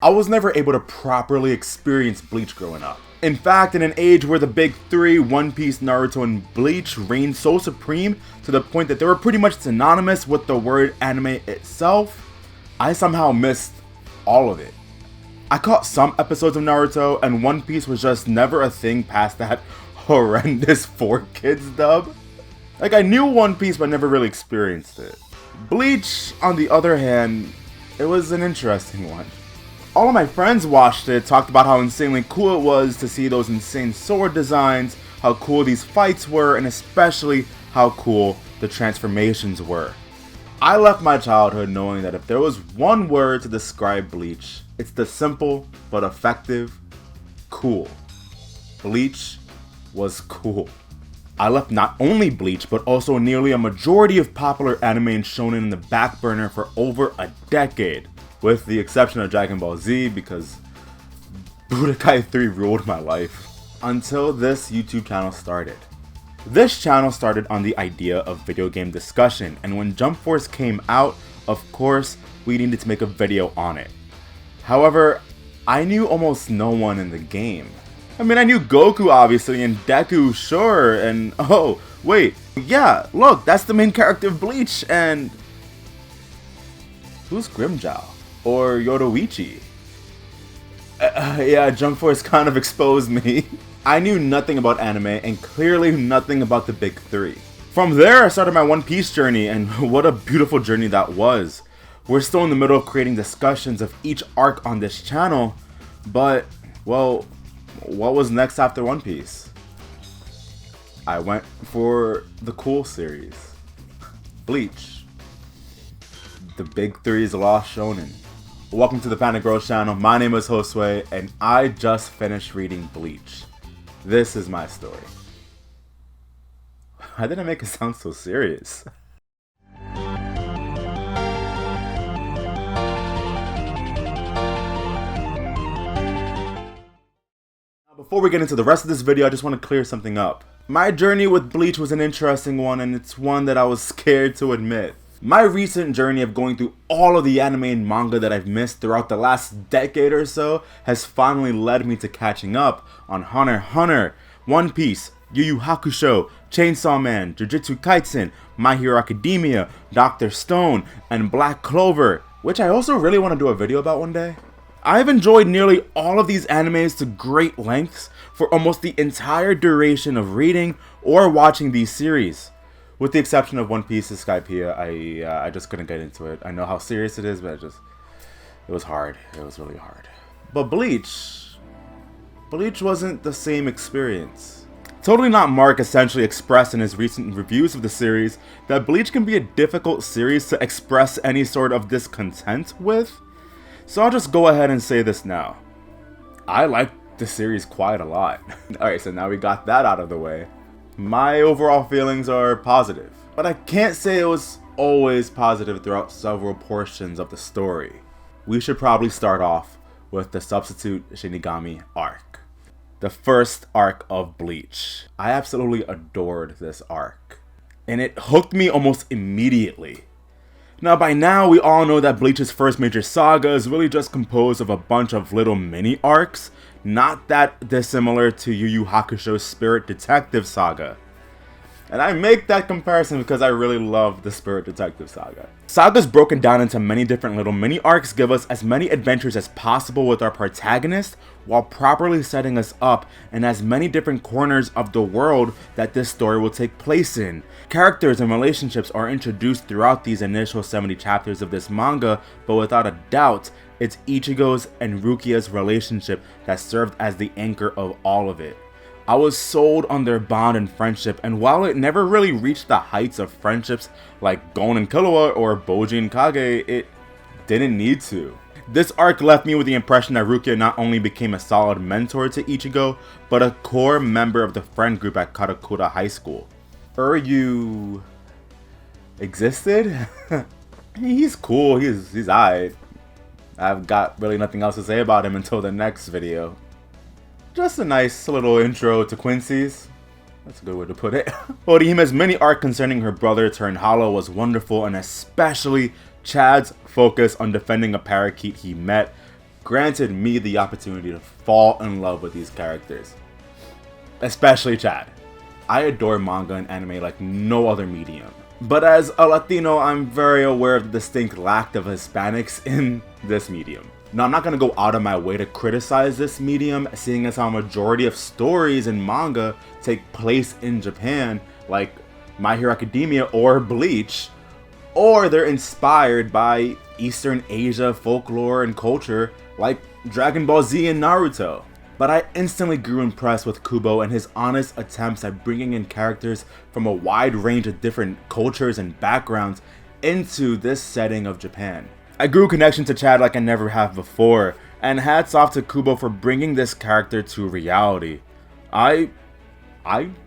I was never able to properly experience Bleach growing up. In fact, in an age where the big three, One Piece, Naruto, and Bleach reigned so supreme to the point that they were pretty much synonymous with the word anime itself, I somehow missed all of it. I caught some episodes of Naruto, and One Piece was just never a thing past that horrendous 4Kids dub. Like, I knew One Piece but never really experienced it. Bleach, on the other hand, it was an interesting one. All of my friends watched it, talked about how insanely cool it was to see those insane sword designs, how cool these fights were, and especially how cool the transformations were. I left my childhood knowing that if there was one word to describe Bleach, it's the simple but effective cool. Bleach was cool. I left not only Bleach, but also nearly a majority of popular anime and shonen in the back burner for over a decade. With the exception of Dragon Ball Z, because Budokai 3 ruled my life. Until this YouTube channel started. This channel started on the idea of video game discussion, and when Jump Force came out, of course, we needed to make a video on it. However, I knew almost no one in the game. I mean, I knew Goku obviously, and Deku, sure, and oh, wait, yeah, look, that's the main character of Bleach, and who's Grimmjow? Or Yoruichi? Yeah, Jump Force kind of exposed me. I knew nothing about anime and clearly nothing about the big three. From there, I started my One Piece journey, and what a beautiful journey that was. We're still in the middle of creating discussions of each arc on this channel, but, well, what was next after One Piece? I went for the cool series. Bleach. The big three's lost shonen. Welcome to the Panic Girls channel. My name is Josue, and I just finished reading Bleach. This is my story. Why did I make it sound so serious? Before we get into the rest of this video, I just want to clear something up. My journey with Bleach was an interesting one, and it's one that I was scared to admit. My recent journey of going through all of the anime and manga that I've missed throughout the last decade or so has finally led me to catching up on Hunter x Hunter, One Piece, Yu Yu Hakusho, Chainsaw Man, Jujutsu Kaisen, My Hero Academia, Dr. Stone, and Black Clover, which I also really want to do a video about one day. I've enjoyed nearly all of these animes to great lengths for almost the entire duration of reading or watching these series. With the exception of One Piece's Skypiea, I just couldn't get into it. I know how serious it is, but it was hard. It was really hard. But Bleach wasn't the same experience. Totally Not Mark essentially expressed in his recent reviews of the series that Bleach can be a difficult series to express any sort of discontent with. So I'll just go ahead and say this now. I like the series quite a lot. Alright, so now we got that out of the way. My overall feelings are positive, but I can't say it was always positive throughout several portions of the story. We should probably start off with the Substitute Shinigami arc. The first arc of Bleach. I absolutely adored this arc, and it hooked me almost immediately. Now by now we all know that Bleach's first major saga is really just composed of a bunch of little mini arcs, not that dissimilar to Yu Yu Hakusho's Spirit Detective Saga. And I make that comparison because I really love the Spirit Detective Saga. Saga's broken down into many different little mini arcs give us as many adventures as possible with our protagonist while properly setting us up in as many different corners of the world that this story will take place in. Characters and relationships are introduced throughout these initial 70 chapters of this manga, but without a doubt, it's Ichigo's and Rukia's relationship that served as the anchor of all of it. I was sold on their bond and friendship, and while it never really reached the heights of friendships like Gon and Killua or Boji and Kage, it didn't need to. This arc left me with the impression that Rukia not only became a solid mentor to Ichigo, but a core member of the friend group at Karakura High School. Uryu existed? He's cool, he's aight. I've got really nothing else to say about him until the next video. Just a nice little intro to Quincy's. That's a good way to put it. Orihime's mini arc concerning her brother turned hollow was wonderful, and especially Chad's focus on defending a parakeet he met granted me the opportunity to fall in love with these characters. Especially Chad. I adore manga and anime like no other medium. But as a Latino, I'm very aware of the distinct lack of Hispanics in this medium. Now, I'm not going to go out of my way to criticize this medium, seeing as how a majority of stories in manga take place in Japan, like My Hero Academia or Bleach, or they're inspired by Eastern Asia folklore and culture like Dragon Ball Z and Naruto. But I instantly grew impressed with Kubo and his honest attempts at bringing in characters from a wide range of different cultures and backgrounds into this setting of Japan. I grew a connection to Chad like I never have before, and hats off to Kubo for bringing this character to reality. I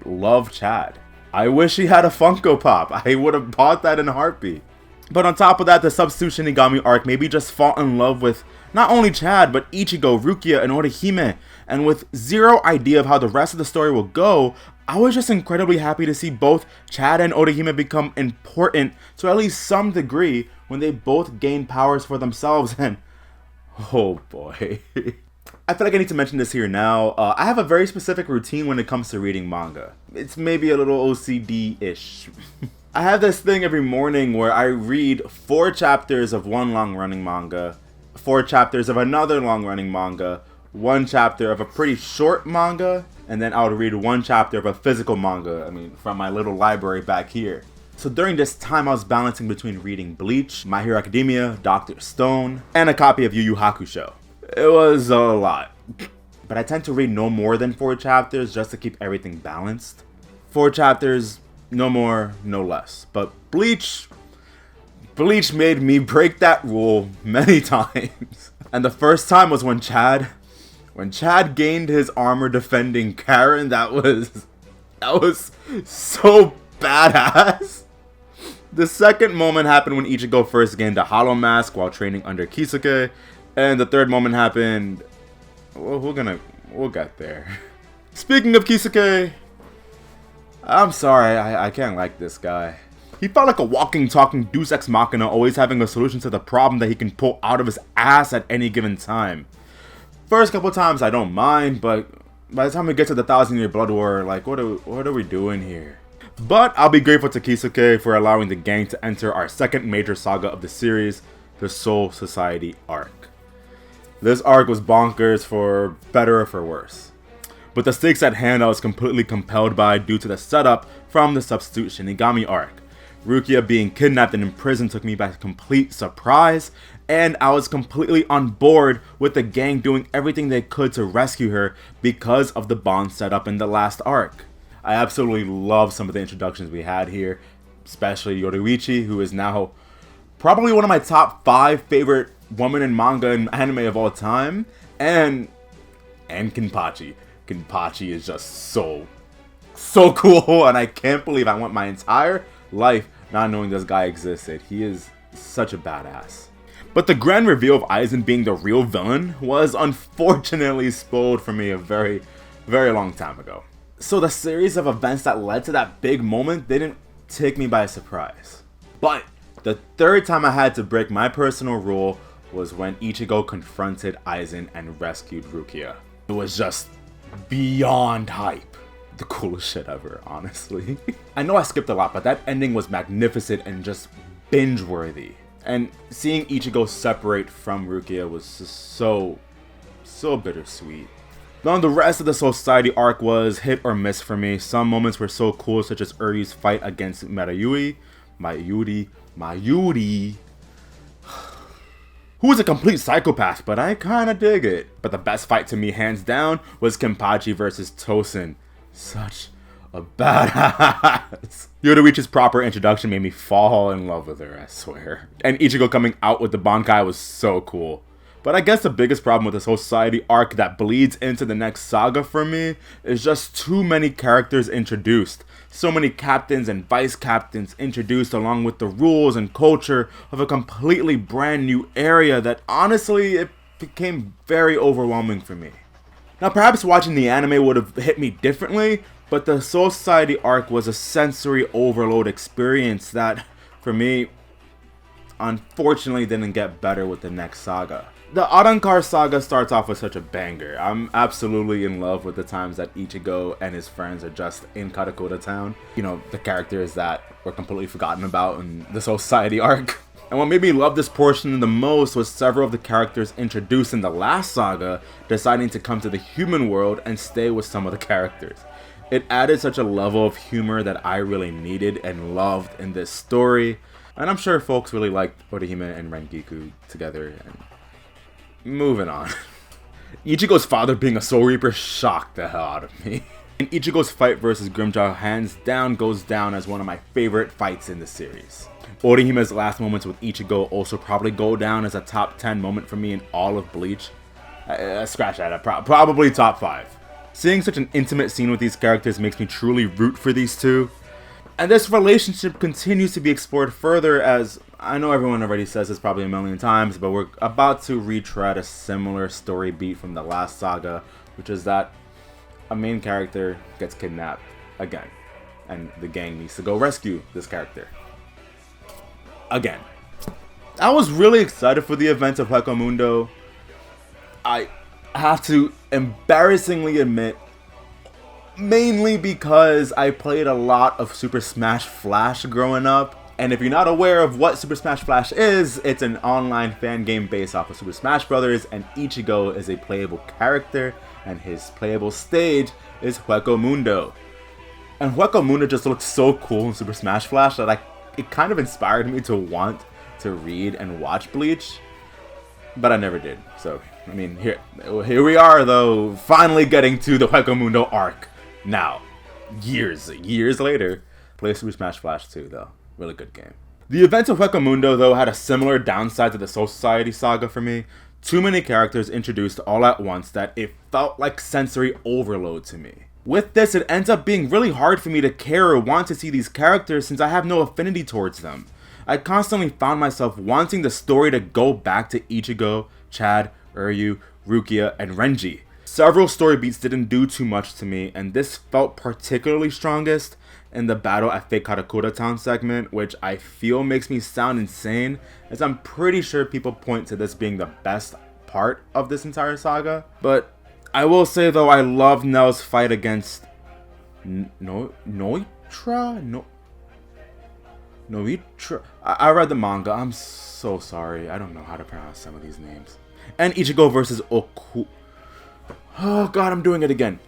love Chad. I wish he had a Funko Pop. I would have bought that in a heartbeat. But on top of that, the Substitute Shinigami arc made me just fall in love with not only Chad, but Ichigo, Rukia, and Orihime. And with zero idea of how the rest of the story will go, I was just incredibly happy to see both Chad and Orihime become important to at least some degree when they both gain powers for themselves. And oh boy. I feel like I need to mention this here now. I have a very specific routine when it comes to reading manga. It's maybe a little OCD-ish. I have this thing every morning where I read 4 chapters of one long-running manga, 4 chapters of another long-running manga, 1 chapter of a pretty short manga, and then I would read 1 chapter of a physical manga, from my little library back here. So during this time, I was balancing between reading Bleach, My Hero Academia, Dr. Stone, and a copy of Yu Yu Hakusho. It was a lot. But I tend to read no more than 4 chapters just to keep everything balanced. 4 chapters, no more, no less. But Bleach made me break that rule many times. And the first time was when Chad gained his armor defending Karen. That was so badass. The second moment happened when Ichigo first gained a hollow mask while training under Kisuke. And the third moment happened, well, we'll get there. Speaking of Kisuke, I'm sorry, I can't like this guy. He felt like a walking, talking Deus Ex Machina, always having a solution to the problem that he can pull out of his ass at any given time. First couple times I don't mind, but by the time we get to the 1,000-year Blood War, like, what are we doing here? But I'll be grateful to Kisuke for allowing the gang to enter our second major saga of the series, the Soul Society arc. This arc was bonkers for better or for worse. But the stakes at hand I was completely compelled by due to the setup from the Substitute Shinigami arc. Rukia being kidnapped and imprisoned took me by complete surprise, and I was completely on board with the gang doing everything they could to rescue her because of the bond set up in the last arc. I absolutely love some of the introductions we had here, especially Yoruichi, who is now probably one of my top 5 favorite women in manga and anime of all time, and Kenpachi. Kenpachi is just so cool, and I can't believe I went my entire life not knowing this guy existed. He is such a badass. But the grand reveal of Aizen being the real villain was unfortunately spoiled for me a very, very long time ago. So the series of events that led to that big moment didn't take me by surprise. But the third time I had to break my personal rule was when Ichigo confronted Aizen and rescued Rukia. It was just beyond hype. The coolest shit ever, honestly. I know I skipped a lot, but that ending was magnificent and just binge-worthy. And seeing Ichigo separate from Rukia was just so bittersweet. Now the rest of the Society arc was hit or miss for me. Some moments were so cool, such as Uryu's fight against Mayuri, who is a complete psychopath, but I kinda dig it. But the best fight to me, hands down, was Kenpachi versus Tosen. Such a badass. Yoruichi's proper introduction made me fall in love with her, I swear. And Ichigo coming out with the Bankai was so cool. But I guess the biggest problem with this whole Society arc that bleeds into the next saga for me is just too many characters introduced. So many captains and vice captains introduced along with the rules and culture of a completely brand new area that honestly it became very overwhelming for me. Now perhaps watching the anime would have hit me differently, but the Soul Society arc was a sensory overload experience that, for me, unfortunately didn't get better with the next saga. The Adunkar Saga starts off with such a banger. I'm absolutely in love with the times that Ichigo and his friends are just in Karakura town. You know, the characters that were completely forgotten about in the Society arc. And what made me love this portion the most was several of the characters introduced in the last saga deciding to come to the human world and stay with some of the characters. It added such a level of humor that I really needed and loved in this story. And I'm sure folks really liked Orihime and Rengiku together. And moving on. Ichigo's father being a Soul Reaper shocked the hell out of me. And Ichigo's fight versus Grimmjow hands down goes down as one of my favorite fights in the series. Orihime's last moments with Ichigo also probably go down as a top 10 moment for me in all of Bleach. Scratch that, probably top 5. Seeing such an intimate scene with these characters makes me truly root for these two. And this relationship continues to be explored further, as I know everyone already says this probably a million times, but we're about to retread a similar story beat from the last saga, which is that a main character gets kidnapped again, and the gang needs to go rescue this character again. I was really excited for the events of Mundo. I have to embarrassingly admit, mainly because I played a lot of Super Smash Flash growing up. And if you're not aware of what Super Smash Flash is, it's an online fan game based off of Super Smash Bros. And Ichigo is a playable character, and his playable stage is Mundo. And Mundo just looks so cool in Super Smash Flash that it kind of inspired me to want to read and watch Bleach. But I never did. So, I mean, here we are though, finally getting to the Mundo arc. Now, years later, play Super Smash Flash 2 though. Really good game. The events of Mundo though had a similar downside to the Soul Society saga for me. Too many characters introduced all at once that it felt like sensory overload to me. With this, it ends up being really hard for me to care or want to see these characters since I have no affinity towards them. I constantly found myself wanting the story to go back to Ichigo, Chad, Uryu, Rukia, and Renji. Several story beats didn't do too much to me, and this felt particularly strongest in the battle at Fake Karakura Town segment, which I feel makes me sound insane, as I'm pretty sure people point to this being the best part of this entire saga. But I will say though, I love Nell's fight against Noitra? I read the manga. I'm so sorry. I don't know how to pronounce some of these names. And Ichigo versus Oku. Oh god, I'm doing it again.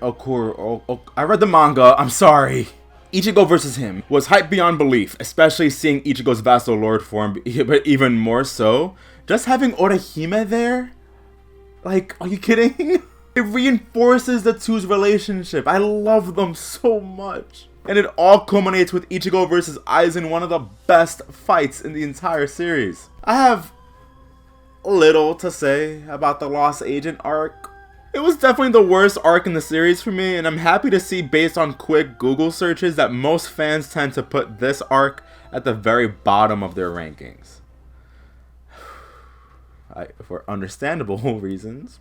I read the manga. I'm sorry. Ichigo versus him was hype beyond belief, especially seeing Ichigo's vassal lord form, but even more so, just having Orihime there? Like, are you kidding? It reinforces the two's relationship. I love them so much. And it all culminates with Ichigo versus Aizen, one of the best fights in the entire series. I have little to say about the Lost Agent arc. It was definitely the worst arc in the series for me, and I'm happy to see based on quick Google searches that most fans tend to put this arc at the very bottom of their rankings. For understandable reasons.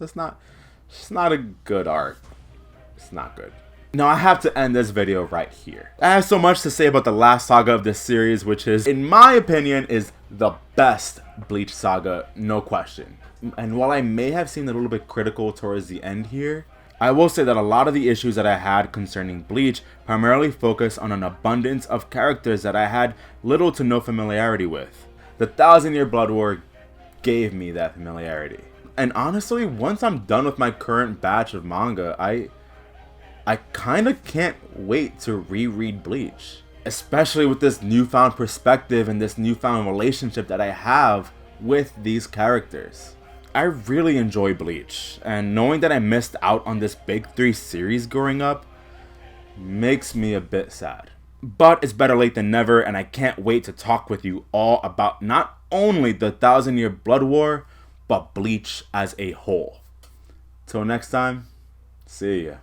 It's not a good arc. It's not good. Now I have to end this video right here. I have so much to say about the last saga of this series, which is, in my opinion, is the best Bleach saga, no question. And while I may have seemed a little bit critical towards the end here, I will say that a lot of the issues that I had concerning Bleach primarily focus on an abundance of characters that I had little to no familiarity with. The 1,000-Year Blood War gave me that familiarity. And honestly, once I'm done with my current batch of manga, I kinda can't wait to reread Bleach. Especially with this newfound perspective and this newfound relationship that I have with these characters. I really enjoy Bleach, and knowing that I missed out on this big 3 series growing up makes me a bit sad. But it's better late than never, and I can't wait to talk with you all about not only the 1,000-Year Blood War, but Bleach as a whole. Till next time, see ya.